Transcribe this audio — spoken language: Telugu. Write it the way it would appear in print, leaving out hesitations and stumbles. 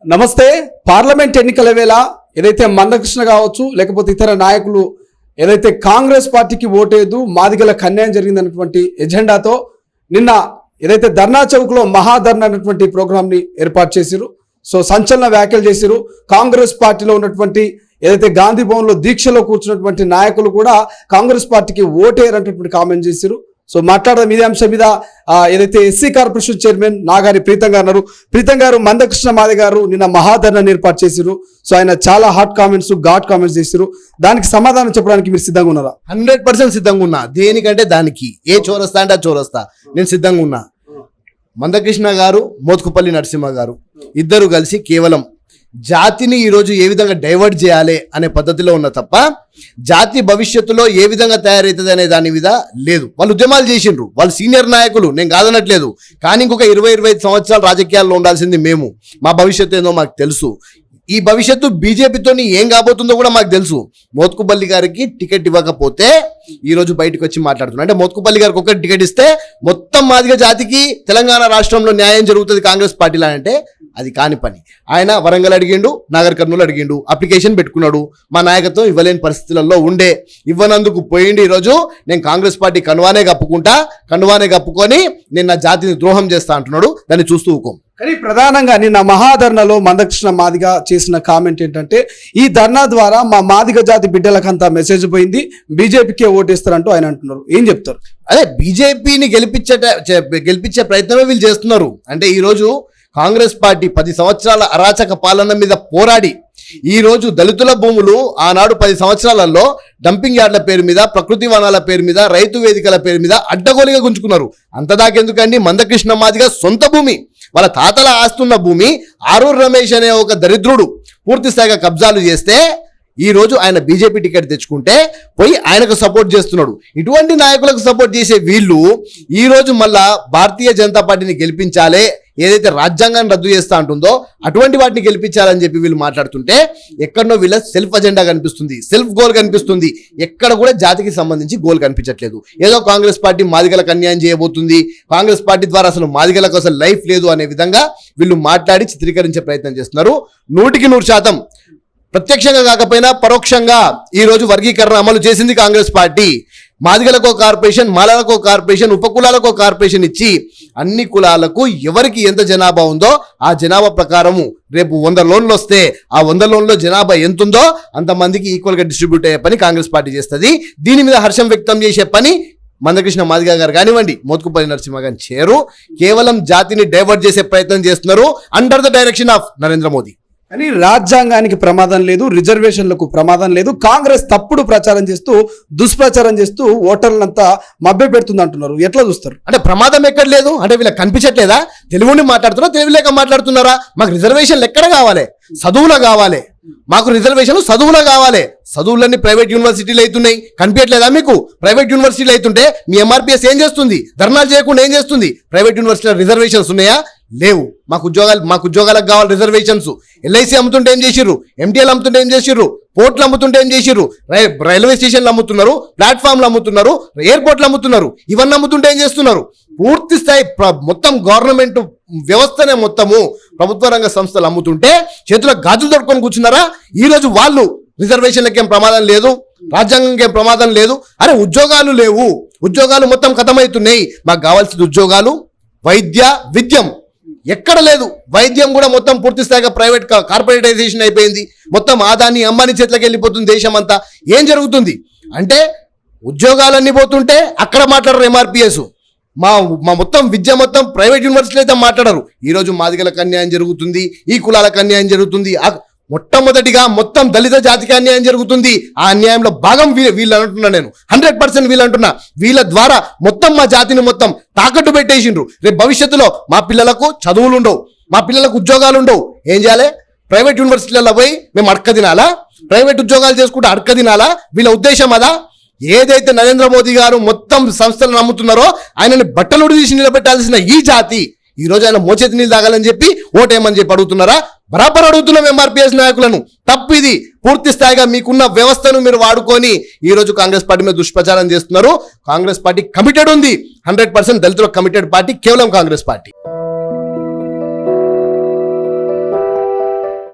నమస్తే. పార్లమెంట్ ఎన్నికల వేళ ఏదైతే మందకృష్ణ కావచ్చు లేకపోతే ఇతర నాయకులు ఏదైతే కాంగ్రెస్ పార్టీకి ఓటేదు మాదిగలకు అన్యాయం జరిగిందన్నటువంటి ఎజెండాతో నిన్న ఏదైతే ధర్నా చౌక్లో మహాధర్నా అనేటువంటి ప్రోగ్రామ్ని ఏర్పాటు చేసిరు. సో సంచలన వ్యాఖ్యలు చేసిరు. కాంగ్రెస్ పార్టీలో ఉన్నటువంటి ఏదైతే గాంధీ భవన్లో దీక్షలో కూర్చున్నటువంటి నాయకులు కూడా కాంగ్రెస్ పార్టీకి ఓటేరన్నటువంటి కామెంట్ చేసిరు. సో మాట్లాడదాం ఇదే అంశం మీద. ఏదైతే ఎస్సీ కార్పొరేషన్ చైర్మన్ నాగారి ప్రీతం గారు అన్నారు. ప్రీతం గారు, మందకృష్ణ మాది గారు నిన్న మహాధర్నాన్ని ఏర్పాటు చేసిరు. సో ఆయన చాలా హాట్ కామెంట్స్ ఘాట్ కామెంట్స్ చేసిరు. దానికి సమాధానం చెప్పడానికి మీరు సిద్ధంగా ఉన్నారా? 100% సిద్ధంగా ఉన్నా. దేనికంటే దానికి ఏ చోరస్తా అంటే ఆ చోరస్తా నేను సిద్ధంగా ఉన్నా. మందకృష్ణ గారు, మోత్కుపల్లి నరసింహ గారు ఇద్దరు కలిసి కేవలం జాతిని ఈరోజు ఏ విధంగా డైవర్ట్ చేయాలి అనే పద్ధతిలో ఉన్న తప్ప జాతి భవిష్యత్తులో ఏ విధంగా తయారవుతుంది అనే దాని మీద లేదు. వాళ్ళు ఉద్యమాలు చేసిండ్రు, వాళ్ళు సీనియర్ నాయకులు, నేను కాదనట్లేదు. కానీ ఇంకొక 20-25 సంవత్సరాలు రాజకీయాల్లో ఉండాల్సింది మేము. మా భవిష్యత్తు ఏందో మాకు తెలుసు. ఈ భవిష్యత్తు బీజేపీతో ఏం కాబోతుందో కూడా మాకు తెలుసు. మోత్కుపల్లి గారికి టికెట్ ఇవ్వకపోతే ఈరోజు బయటకు వచ్చి మాట్లాడుతున్నారు. అంటే మోత్కుపల్లి గారికి ఒకటి టికెట్ ఇస్తే మొత్తం మాదిగ జాతికి తెలంగాణ రాష్ట్రంలో న్యాయం జరుగుతుంది కాంగ్రెస్ పార్టీలో అంటే అది కాని పని. ఆయన వరంగల్ అడిగిండు, నాగర్ కర్నూలు అడిగిండు, అప్లికేషన్ పెట్టుకున్నాడు. మా నాయకత్వం ఇవ్వలేని పరిస్థితులలో ఉండే, ఇవ్వనందుకు పోయిండి. ఈరోజు నేను కాంగ్రెస్ పార్టీ కండువానే కప్పుకొని నేను నా జాతిని ద్రోహం చేస్తా అంటున్నాడు. దాన్ని చూస్తూ ఊకోం. కానీ ప్రధానంగా నిన్న మహాధర్నాలో మందకృష్ణ మాదిగ చేసిన కామెంట్ ఏంటంటే, ఈ ధర్నా ద్వారా మా మాదిగ జాతి బిడ్డలకంతా మెసేజ్ పోయింది, బీజేపీకే ఓటేస్తారంటూ ఆయన అంటున్నారు. ఏం చెప్తారు? అదే బీజేపీని గెలిపించే ప్రయత్నమే వీళ్ళు చేస్తున్నారు. అంటే ఈరోజు కాంగ్రెస్ పార్టీ 10 సంవత్సరాల అరాచక పాలన మీద పోరాడి ఈరోజు దళితుల భూములు ఆనాడు 10 సంవత్సరాలలో డంపింగ్ యార్డ్ల పేరు మీద, ప్రకృతి వనాల పేరు మీద, రైతు వేదికల పేరు మీద అడ్డగోలుగా గుంజుకున్నారు. అంతదాకెందుకండి, మందకృష్ణ మాదిగ సొంత భూమి, వాళ్ళ తాతల ఆస్తున్న భూమి ఆరూర్ రమేష్ అనే ఒక దరిద్రుడు పూర్తి స్థాయిగా కబ్జాలు చేస్తే ఈ రోజు ఆయన బీజేపీ టికెట్ తెచ్చుకుంటే పోయి ఆయనకు సపోర్ట్ చేస్తున్నాడు. ఇటువంటి నాయకులకు సపోర్ట్ చేసే వీళ్ళు ఈ రోజు మళ్ళా భారతీయ జనతా పార్టీని గెలిపించాలి, ఏదైతే రాజ్యాంగాన్ని రద్దు చేస్తా అంటుందో అటువంటి వాటిని గెలిపించాలని చెప్పి వీళ్ళు మాట్లాడుతుంటే ఎక్కడనో వీళ్ళ సెల్ఫ్ అజెండా కనిపిస్తుంది, సెల్ఫ్ గోల్ కనిపిస్తుంది. ఎక్కడ కూడా జాతికి సంబంధించి గోల్ కనిపించట్లేదు. ఏదో కాంగ్రెస్ పార్టీ మాదిగలకు అన్యాయం చేయబోతుంది, కాంగ్రెస్ పార్టీ ద్వారా అసలు మాదిగలకు అసలు లైఫ్ లేదు అనే విధంగా వీళ్ళు మాట్లాడి చిత్రీకరించే ప్రయత్నం చేస్తున్నారు. 100% ప్రత్యక్షంగా కాకపోయినా పరోక్షంగా ఈ రోజు వర్గీకరణ అమలు చేసింది కాంగ్రెస్ పార్టీ. మాదిగలకు కార్పొరేషన్, మాలలకు కార్పొరేషన్, ఉపకులాలకు కార్పొరేషన్ ఇచ్చి అన్ని కులాలకు ఎవరికి ఎంత జనాభా ఉందో ఆ జనాభా ప్రకారము రేపు 100 లోన్లు వస్తే ఆ 100 లోన్లో జనాభా ఎంత ఉందో అంతమందికి ఈక్వల్గా డిస్ట్రిబ్యూట్ అయ్యే పని కాంగ్రెస్ పార్టీ చేస్తుంది. దీని మీద హర్షం వ్యక్తం చేసే పని మందకృష్ణ మాదిగ గారు కానివ్వండి, మోత్కుపల్లి నరసింహ గారిని చేరు కేవలం జాతిని డైవర్ట్ చేసే ప్రయత్నం చేస్తున్నారు under the direction of Narendra Modi. కానీ రాజ్యాంగానికి ప్రమాదం లేదు, రిజర్వేషన్లకు ప్రమాదం లేదు. కాంగ్రెస్ తప్పుడు ప్రచారం చేస్తూ దుష్ప్రచారం చేస్తూ ఓటర్లంతా మభ్య పెడుతుంది అంటున్నారు. ఎట్లా చూస్తారు? అంటే ప్రమాదం ఎక్కడ లేదు అంటే వీళ్ళకి కనిపించట్లేదా? తెలుగుని మాట్లాడుతున్నారా, తెలుగు లేక మాట్లాడుతున్నారా? మాకు రిజర్వేషన్లు ఎక్కడ కావాలి? చదువులో కావాలి. మాకు రిజర్వేషన్లు చదువులో కావాలి. చదువులన్నీ ప్రైవేట్ యూనివర్సిటీలు అవుతున్నాయి, కనిపించట్లేదా మీకు? ప్రైవేట్ యూనివర్సిటీలు అవుతుంటే మీ ఎంఆర్పిఎస్ ఏం చేస్తుంది? ధర్నాలు చేయకుండా ఏం చేస్తుంది? ప్రైవేట్ యూనివర్సిటీలో రిజర్వేషన్స్ ఉన్నాయా? లేవు. మాకు ఉద్యోగాలకు కావాలి రిజర్వేషన్స్. ఎల్ఐసి అమ్ముతుంటే ఏం చేసిర్రు? ఎంటీఎల్ అమ్ముతుంటే ఏం చేసిర్రు? పోర్ట్లు అమ్ముతుంటే ఏం చేసిర్రు? రైల్వే స్టేషన్లు అమ్ముతున్నారు, ప్లాట్ఫామ్లు అమ్ముతున్నారు, ఎయిర్పోర్ట్లు అమ్ముతున్నారు. ఇవన్నీ అమ్ముతుంటే ఏం చేస్తున్నారు? పూర్తి స్థాయి మొత్తం గవర్నమెంట్ వ్యవస్థనే మొత్తము ప్రభుత్వ రంగ సంస్థలు అమ్ముతుంటే చేతిలో గాజులు దొరుకుని కూర్చున్నారా? ఈ రోజు వాళ్ళు రిజర్వేషన్లకేం ప్రమాదం లేదు, రాజ్యాంగంకి ఏం ప్రమాదం లేదు. అరే ఉద్యోగాలు లేవు, ఉద్యోగాలు మొత్తం ఖతమవుతున్నాయి. మాకు కావాల్సిన ఉద్యోగాలు, వైద్య, విద్యం ఎక్కడ లేదు. వైద్యం కూడా మొత్తం పూర్తి స్థాయిగా ప్రైవేట్ కార్పొరేటైజేషన్ అయిపోయింది. మొత్తం ఆదాని అంబానీ చేతిలోకి వెళ్ళిపోతుంది దేశం అంతా. ఏం జరుగుతుంది అంటే ఉద్యోగాలన్నీ పోతుంటే అక్కడ మాట్లాడరు ఎంఆర్పిఎస్. మా మొత్తం విద్య మొత్తం ప్రైవేట్ యూనివర్సిటీలు అయితే మాట్లాడరు. ఈరోజు మాదిగలకు అన్యాయం జరుగుతుంది, ఈ కులాలకు అన్యాయం జరుగుతుంది, మొట్టమొదటిగా మొత్తం దళిత జాతికి అన్యాయం జరుగుతుంది. ఆ అన్యాయంలో భాగం వీళ్ళు అంటున్నా, నేను 100% వీళ్ళు అంటున్నా. వీళ్ళ ద్వారా మొత్తం మా జాతిని మొత్తం తాకట్టు పెట్టేసిండ్రు. రేపు భవిష్యత్తులో మా పిల్లలకు చదువులు ఉండవు, మా పిల్లలకు ఉద్యోగాలు ఉండవు. ఏం చేయాలి? ప్రైవేట్ యూనివర్సిటీలలో పోయి మేము అడక తినాలా? ప్రైవేట్ ఉద్యోగాలు చేసుకుంటే అడక తినాలా? వీళ్ళ ఉద్దేశం అదా? ఏదైతే నరేంద్ర మోదీ గారు మొత్తం సంస్థలను నమ్ముతున్నారో ఆయనని బట్టలుడి తీసి నిలబెట్టాల్సిన ఈ జాతి ఈ రోజు ఆయన మోచేతి నీళ్ళు తాగాలని చెప్పి ఓటేయమని చెప్పి అడుగుతున్నారా? బరాబర్ అడుగుతున్నాం ఎంఆర్పిఎస్ నాయకులను. తప్పు ఇది. పూర్తి స్థాయిగా మీకున్న వ్యవస్థను మీరు వాడుకొని ఈ రోజు కాంగ్రెస్ పార్టీ మీద దుష్ప్రచారం చేస్తున్నారు. కాంగ్రెస్ పార్టీ కమిటెడ్ ఉంది, 100% దళితులకు కమిటెడ్ పార్టీ కేవలం కాంగ్రెస్ పార్టీ.